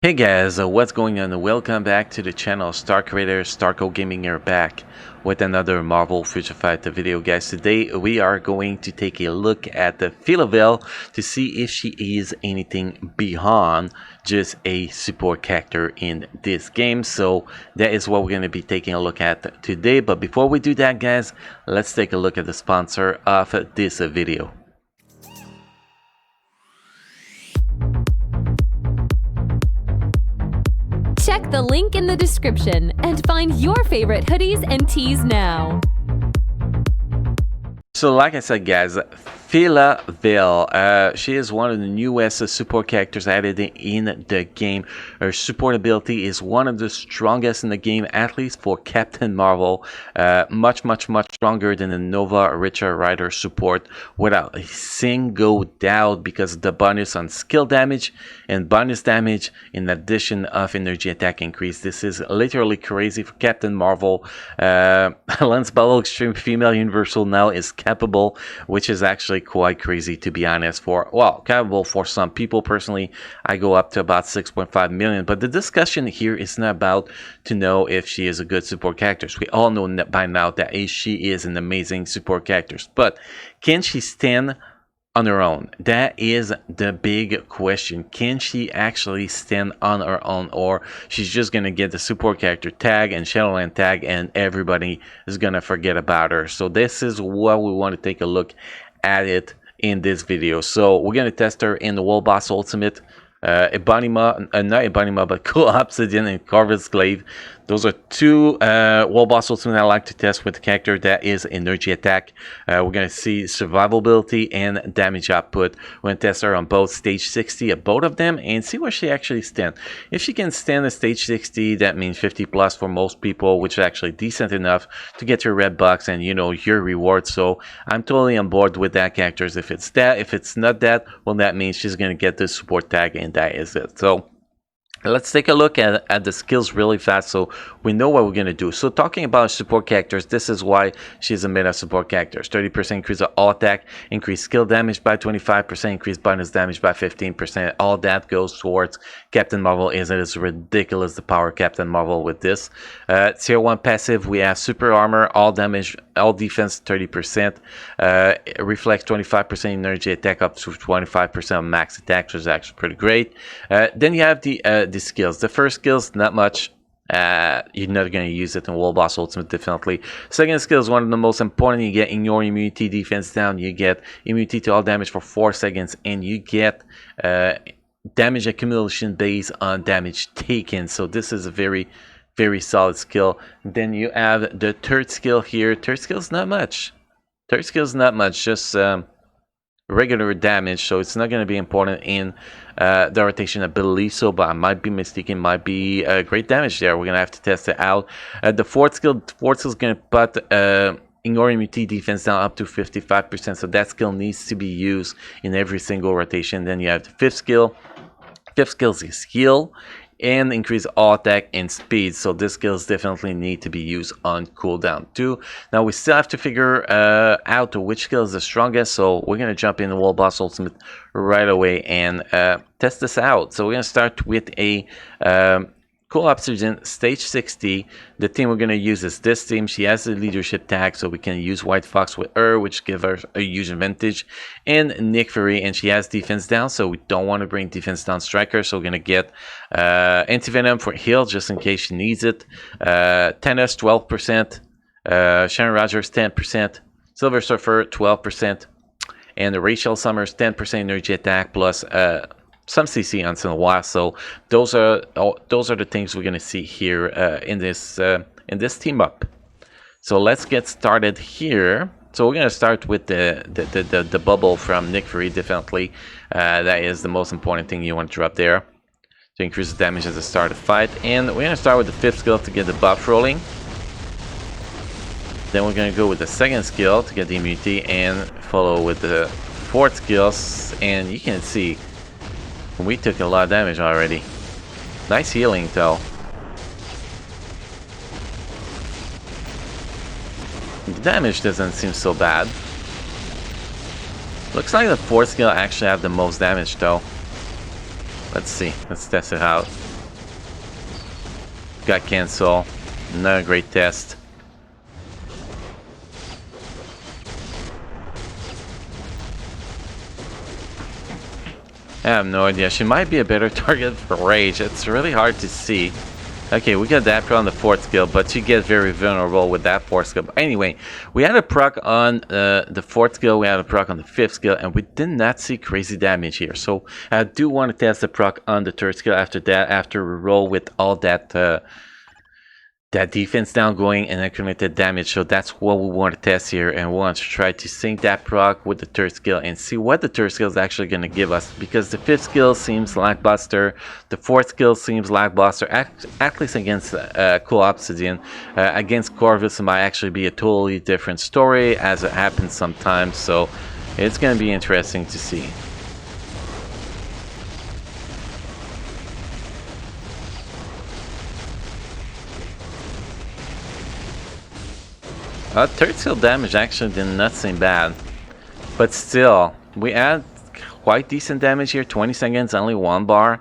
Hey guys, what's going on? Welcome back to the channel. Star Creator, Starco Gaming are back with another Marvel Future Fighter video, guys. Today we are going to take a look at the Phyla-Vell to see if she is anything beyond just a support character in this game. So that is what we're going to be taking a look at today. But before we do that, guys, let's take a look at the sponsor of this video. Check the link in the description and find your favorite hoodies and tees now. So like I said, guys, Phyla-Vell, she is one of the newest support characters added in the game. Her support ability is one of the strongest in the game, at least for Captain Marvel. Much stronger than the Nova Richard Rider support without a single doubt, because of the bonus on skill damage and bonus damage in addition of energy attack increase. This is literally crazy for Captain Marvel. Lance Ball Extreme Female Universal now is capable, which is actually quite crazy, to be honest. Capable for some people. Personally, I go up to about 6.5 million, but the discussion here is not about to know if she is a good support character. We all know by now that she is an amazing support character, but can she stand on her own? That is the big question. Can she actually stand on her own, or she's just gonna get the support character tag and Shadowland tag and everybody is gonna forget about her? So this is what we want to take a look at it in this video. So we're gonna test her in the World Boss Ultimate, Ebonima, not Ebonima, but Cool Obsidian and Corvus Glaive. Those are two World Boss Ultimate I like to test with the character that is energy attack. We're going to see survivability and damage output. We're going to test her on both stage 60 at both of them and see where she actually stands. If she can stand at stage 60, that means 50 plus for most people, which is actually decent enough to get your red bucks and, you know, your reward. So I'm totally on board with that character. If it's that, if it's not that, well, that means she's going to get the support tag, and that is it. So let's take a look at the skills really fast so we know what we're going to do. So talking about support characters, this is why she's a meta support character. 30% increase of all attack, increase skill damage by 25%, increase bonus damage by 15%. All that goes towards Captain Marvel. It is ridiculous the power of Captain Marvel with this. Tier 1 passive, we have super armor, all damage, all defense 30%, reflects 25% energy attack up to 25% of max attack, which is actually pretty great. Then you have the skills. The first skills, not much. You're not going to use it in World Boss Ultimate, definitely. Second skill is one of the most important. You get in your immunity defense down, you get immunity to all damage for 4 seconds, and you get damage accumulation based on damage taken. So this is a very solid skill. Then you have the third skill here. Third skill is not much. Just regular damage, so it's not going to be important in the rotation, I believe so, but I might be mistaken. Might be great damage there. We're gonna have to test it out. The fourth skill is going to put ignore immunity defense down up to 55%, so that skill needs to be used in every single rotation. Then you have the fifth skill. Fifth skill is heal and increase all attack and speed, so this skills definitely need to be used on cooldown too. Now we still have to figure out which skill is the strongest, so we're gonna jump in the World Boss Ultimate right away and test this out. So we're gonna start with a Cool Obsidian, stage 60. The team we're going to use is this team. She has the leadership tag, so we can use White Fox with her, which gives her a huge advantage. And Nick Fury, and she has defense down, so we don't want to bring defense down striker. So we're going to get Anti-Venom for heal, just in case she needs it. Thanos, 12%. Sharon Rogers, 10%. Silver Surfer, 12%. And the Rachel Summers, 10% energy attack, plus some CC once in a while. So those are the things we're gonna see here in this team up. So let's get started here. So we're gonna start with the bubble from Nick Fury. Definitely, that is the most important thing you want to drop there to increase the damage at the start of the fight. And we're gonna start with the fifth skill to get the buff rolling. Then we're gonna go with the second skill to get the immunity, and follow with the fourth skills. And you can see we took a lot of damage already. Nice healing though. The damage doesn't seem so bad. Looks like the fourth skill actually had the most damage though. Let's see. Let's test it out. Got cancel. Another great test. I have no idea. She might be a better target for Rage. It's really hard to see. Okay, we got that on the 4th skill, but she gets very vulnerable with that 4th skill. But anyway, we had a proc on the 4th skill, we had a proc on the 5th skill, and we did not see crazy damage here. So I do want to test the proc on the 3rd skill after that, after we roll with all that that defense down going and accumulated damage. So that's what we want to test here, and we want to try to sync that proc with the 3rd skill and see what the 3rd skill is actually going to give us, because the 5th skill seems lackluster, the 4th skill seems lackluster, at least against Cool Obsidian. Against Corvus it might actually be a totally different story, as it happens sometimes, so it's going to be interesting to see. Third skill damage actually did not seem bad, but still, we had quite decent damage here. 20 seconds, only 1 bar.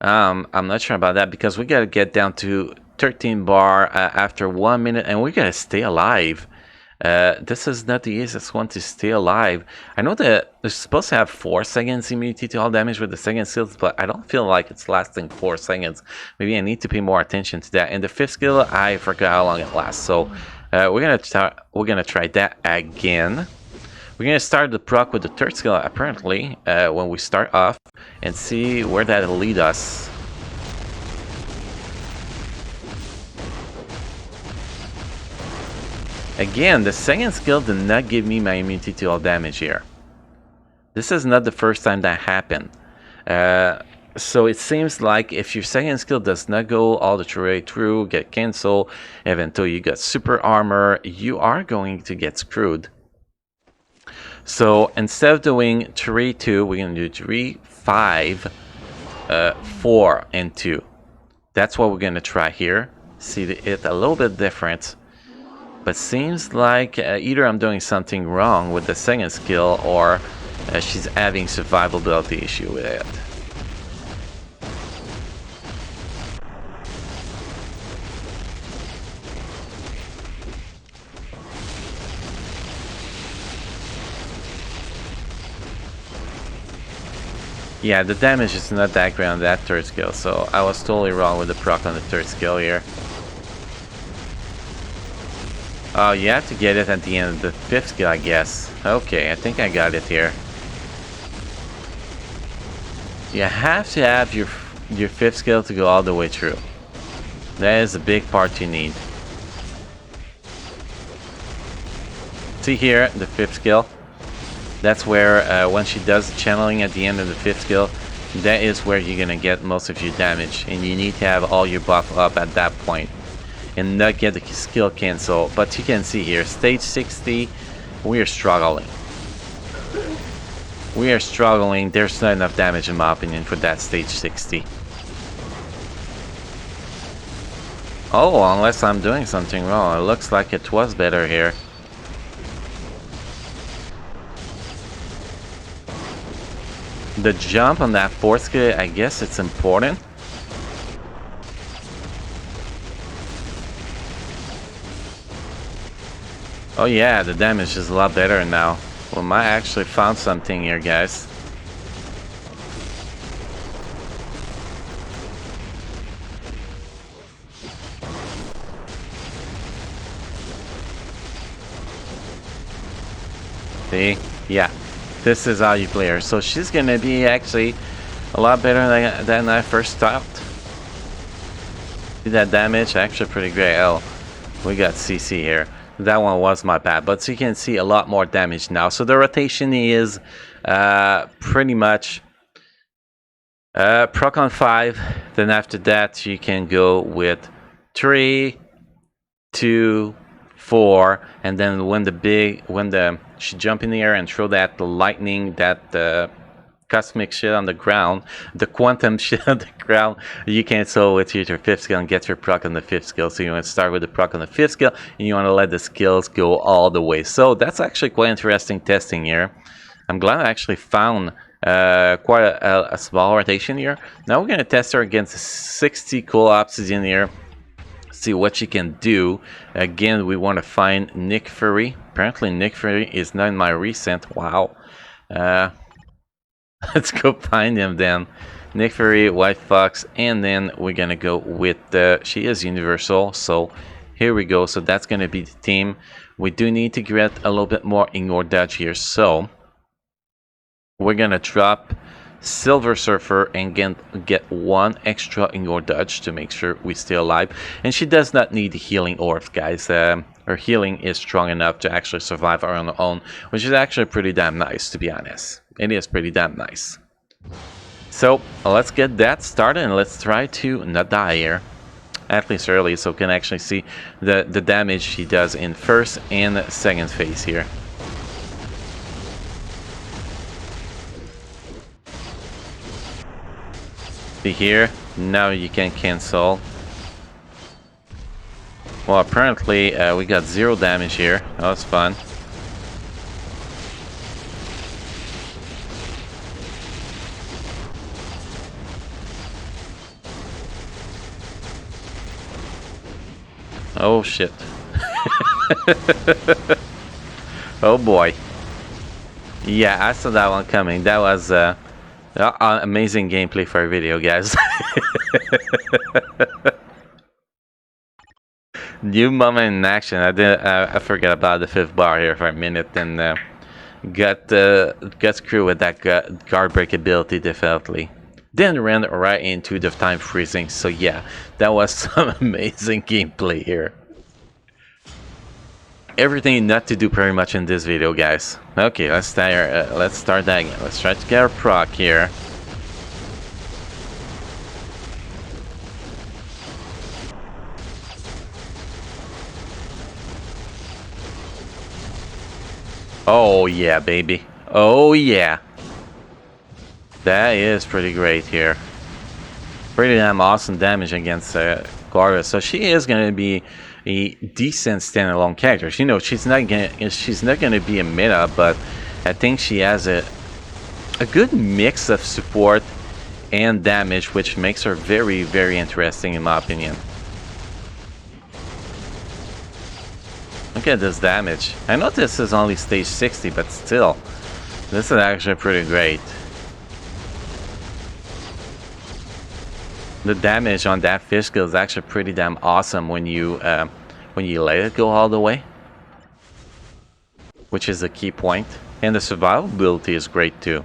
I'm not sure about that, because we gotta get down to 13 bar after 1 minute, and we gotta stay alive. This is not the easiest one to stay alive. I know that they're supposed to have 4 seconds immunity to all damage with the second skills, but I don't feel like it's lasting 4 seconds. Maybe I need to pay more attention to that. And the 5th skill, I forgot how long it lasts, so we're gonna try that again. We're gonna start the proc with the 3rd skill apparently when we start off, and see where that'll lead us. Again, the 2nd skill did not give me my immunity to all damage here. This is not the first time that happened. So it seems like if your 2nd skill does not go all the way through, get cancelled, even though you got super armor, you are going to get screwed. So instead of doing 3, 2, we're going to do 3, 5, 4, and 2. That's what we're going to try here. See it a little bit different. But seems like either I'm doing something wrong with the 2nd skill, or she's having survivability issue with it. Yeah, the damage is not that great on that 3rd skill, so I was totally wrong with the proc on the 3rd skill here. Oh, you have to get it at the end of the 5th skill, I guess. Okay, I think I got it here. You have to have your 5th skill to go all the way through. That is a big part you need. See here, the 5th skill. That's where, when she does the channeling at the end of the 5th skill, that is where you're gonna get most of your damage. And you need to have all your buff up at that point, and not get the skill cancel. But you can see here, stage 60, we are struggling. We are struggling. There's not enough damage in my opinion for that stage 60. Oh, unless I'm doing something wrong. It looks like it was better here. The jump on that 4th skill, I guess it's important. Oh yeah, the damage is a lot better now. We might actually found something here, guys. See? Yeah. This is how you play her. So she's gonna be actually a lot better than I first thought. See that damage? Actually pretty great. Oh, we got CC here. That one was my bad, but you can see a lot more damage now. So the rotation is pretty much proc on 5. Then after that you can go with 3, 2, 4, and then when she jump in the air and throw that lightning, that cosmic shit on the ground, the quantum shit on the ground, you cancel with your 5th skill and get your proc on the 5th skill. So you want to start with the proc on the 5th skill, and you want to let the skills go all the way. So that's actually quite interesting testing here. I'm glad I actually found quite a small rotation here. Now we're going to test her against 60 cool obsidian here. See what she can do. Again, we want to find Nick Fury. Apparently Nick Fury is not in my recent. Wow. Let's go find him then. Nick Fury, White Fox, and then we're gonna go with she is universal, so here we go. So that's gonna be the team. We do need to get a little bit more ignore dodge here, so we're gonna drop Silver Surfer and get one extra ignore dodge to make sure we stay alive. And she does not need healing orbs, guys. Her healing is strong enough to actually survive on her own, which is actually pretty damn nice, to be honest. It is pretty damn nice. So let's get that started and let's try to not die here, at least early, so we can actually see the damage she does in first and second phase here. See here, now you can cancel. Well, apparently we got 0 damage here. That was fun. Oh shit. Oh boy. Yeah, I saw that one coming. That was amazing gameplay for a video, guys. New moment in action. I forgot about the 5th bar here for a minute and got screwed with that guard break ability definitely. Then ran right into the time freezing. So yeah, that was some amazing gameplay here. Everything not to do pretty much in this video, guys. Okay, let's start that again. Let's try to get our proc here. Oh yeah, baby. Oh yeah. That is pretty great here. Pretty damn awesome damage against Garda. So she is going to be a decent standalone character. You know, she's not gonna be a meta, but I think she has a good mix of support and damage, which makes her very, very interesting in my opinion. Look at this damage. I know this is only stage 60, but still, this is actually pretty great. The damage on that fish skill is actually pretty damn awesome when you let it go all the way, which is a key point. And the survivability is great too.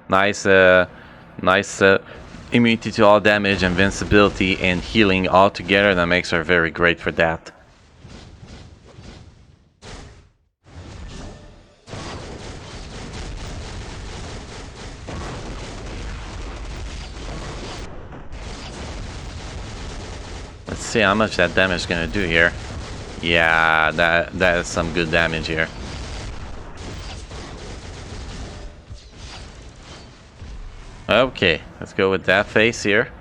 Nice immunity to all damage, invincibility, and healing all together. That makes her very great for that. Let's see how much that damage is gonna do here. Yeah, that is some good damage here. Okay, let's go with that face here.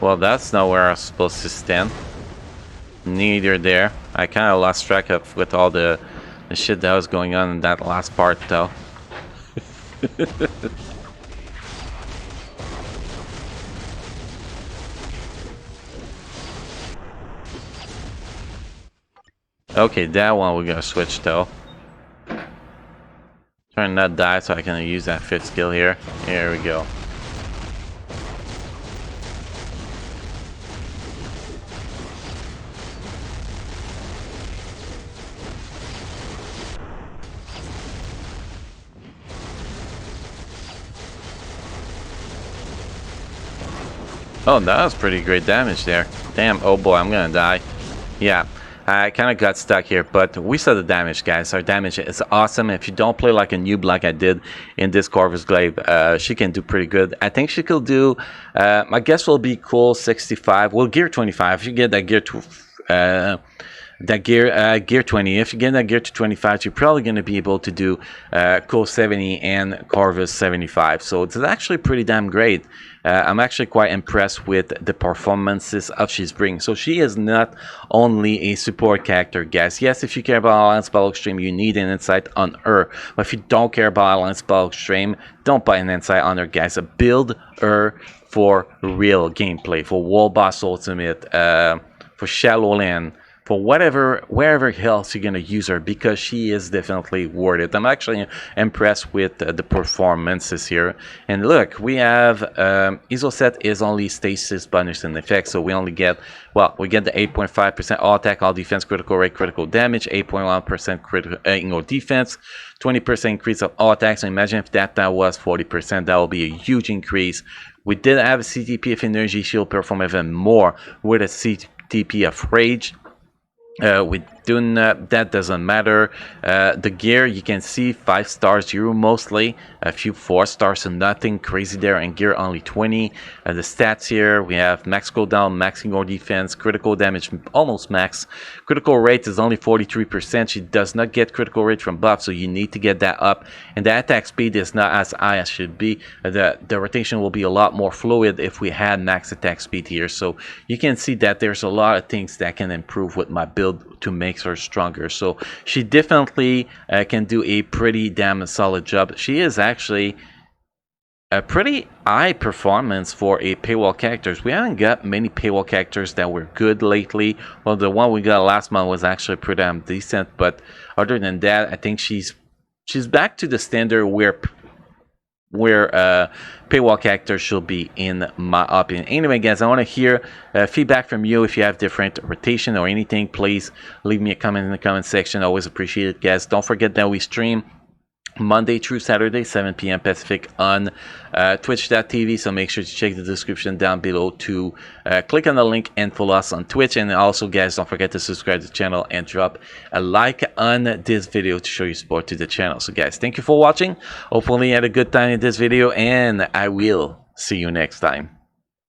Well, that's not where I was supposed to stand. Neither there. I kind of lost track of with all the shit that was going on in that last part, though. Okay, that one we're gonna switch though. Trying to not die so I can use that 5th skill here. Here we go. Oh, that was pretty great damage there. Damn, oh boy, I'm gonna die. Yeah. I kind of got stuck here, but we saw the damage, guys. Our damage is awesome. If you don't play like a noob like I did in this Corvus Glaive, she can do pretty good. I think she could do, my guess will be cool 65. Well, gear 25. If you get that gear that gear 20. If you get that gear to 25, you're probably going to be able to do Cole 70 and Corvus 75. So it's actually pretty damn great. I'm actually quite impressed with the performances of she's bringing. So she is not only a support character, guys. Yes, if you care about Alliance Battle Extreme, you need an insight on her. But if you don't care about Alliance Battle Extreme, don't buy an insight on her, guys. Build her for real gameplay, for World Boss Ultimate, for Shadowland, for wherever else you're gonna use her, because she is definitely worth it. I'm actually impressed with the performances here. And look, we have Isoset is only stasis bonus in effect, so we only get, well, we get the 8.5% all attack, all defense, critical rate, critical damage, 8.1% critical defense, 20% increase of all attacks. So imagine if that was 40%, that would be a huge increase. We did have a CTP of Energy Shield perform even more with a CTP of Rage. We doing that doesn't matter. The gear, you can see 5 stars Euro mostly, a few 4 stars, so nothing crazy there, and gear only 20. The stats here, we have max cooldown, max ignore defense, critical damage almost max, critical rate is only 43%. She does not get critical rate from buff, so you need to get that up, and the attack speed is not as high as should be. The rotation will be a lot more fluid if we had max attack speed here, so you can see that there's a lot of things that can improve with my build to make her stronger. So she definitely can do a pretty damn solid job. She is actually a pretty high performance for a paywall characters. We haven't got many paywall characters that were good lately. Well, the one we got last month was actually pretty damn decent, but other than that, I think she's back to the standard where paywall characters should be, in my opinion. Anyway, guys, I want to hear feedback from you. If you have different rotation or anything, please leave me a comment in the comment section. Always appreciate it, guys. Don't forget that we stream Monday through Saturday, 7 p.m. Pacific on twitch.tv, so make sure to check the description down below to click on the link and follow us on Twitch. And also, guys, don't forget to subscribe to the channel and drop a like on this video to show your support to the channel. So guys, thank you for watching. Hopefully you had a good time in this video, and I will see you next time.